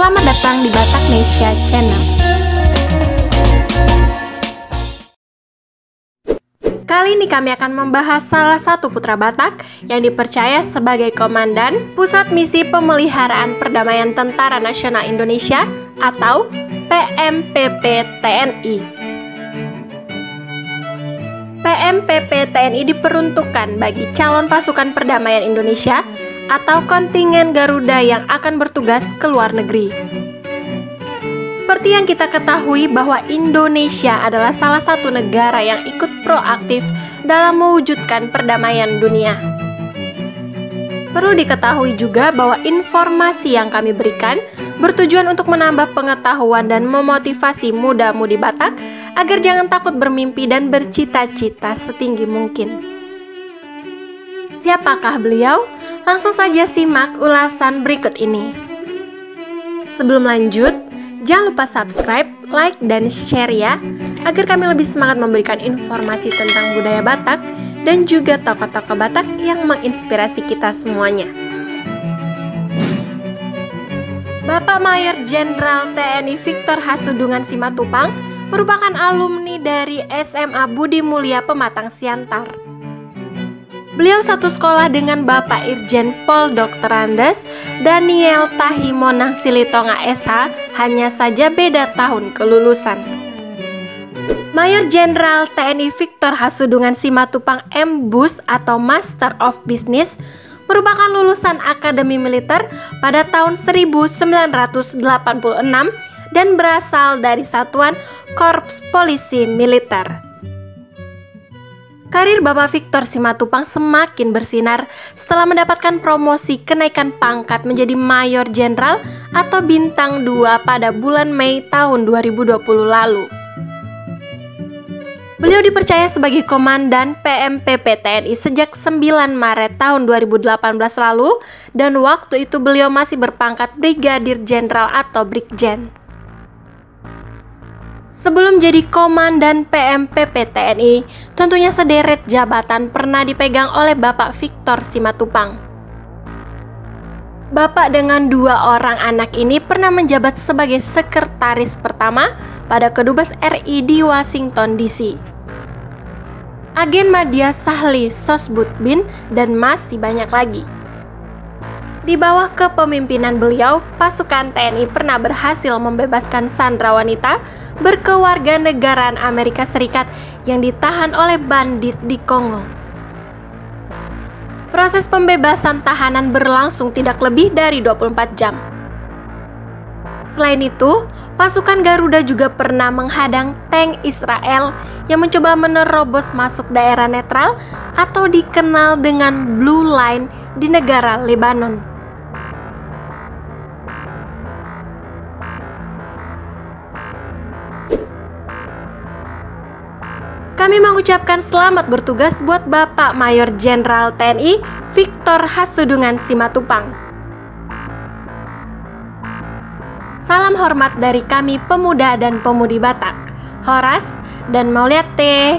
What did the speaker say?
Selamat datang di Bataknesia Channel. Kali ini kami akan membahas salah satu putra Batak yang dipercaya sebagai komandan Pusat Misi Pemeliharaan Perdamaian Tentara Nasional Indonesia atau PMPP TNI. PMPP TNI diperuntukkan bagi calon pasukan perdamaian Indonesia atau kontingen Garuda yang akan bertugas ke luar negeri. Seperti yang kita ketahui bahwa Indonesia adalah salah satu negara yang ikut proaktif dalam mewujudkan perdamaian dunia. Perlu diketahui juga bahwa informasi yang kami berikan bertujuan untuk menambah pengetahuan dan memotivasi muda-mudi Batak agar jangan takut bermimpi dan bercita-cita setinggi mungkin. Siapakah beliau? Langsung saja simak ulasan berikut ini. Sebelum lanjut, jangan lupa subscribe, like, dan share ya, agar kami lebih semangat memberikan informasi tentang budaya Batak dan juga tokoh-tokoh Batak yang menginspirasi kita semuanya. Bapak Mayor Jenderal TNI Victor Hasudungan Simatupang merupakan alumni dari SMA Budi Mulia Pematang Siantar. Beliau satu sekolah dengan Bapak Irjen Pol Dr. Andes Daniel Tahimonang Silitonga SH, hanya saja beda tahun kelulusan. Mayor Jenderal TNI Victor Hasudungan Simatupang MBUS atau Master of Business merupakan lulusan Akademi Militer pada tahun 1986 dan berasal dari Satuan Korps Polisi Militer. Karir Bapak Victor Simatupang semakin bersinar setelah mendapatkan promosi kenaikan pangkat menjadi Mayor Jenderal atau Bintang 2 pada bulan Mei tahun 2020 lalu. Beliau dipercaya sebagai Komandan PMPP TNI sejak 9 Maret tahun 2018 lalu dan waktu itu beliau masih berpangkat Brigadir Jenderal atau Brigjen. Sebelum jadi Komandan PMPP TNI, tentunya sederet jabatan pernah dipegang oleh Bapak Victor Simatupang. Bapak dengan 2 orang anak ini pernah menjabat sebagai sekretaris pertama pada Kedubes RI di Washington DC. Agen Madya Sahli Sosbudbin dan masih banyak lagi. Di bawah kepemimpinan beliau, pasukan TNI pernah berhasil membebaskan sandera wanita berkewarganegaraan Amerika Serikat yang ditahan oleh bandit di Kongo. Proses pembebasan tahanan berlangsung tidak lebih dari 24 jam. Selain itu, pasukan Garuda juga pernah menghadang tank Israel yang mencoba menerobos masuk daerah netral atau dikenal dengan Blue Line di negara Lebanon. Kami mengucapkan selamat bertugas buat Bapak Mayor Jenderal TNI Victor Hasudungan Simatupang. Salam hormat dari kami pemuda dan pemudi Batak, Horas dan Mauliate.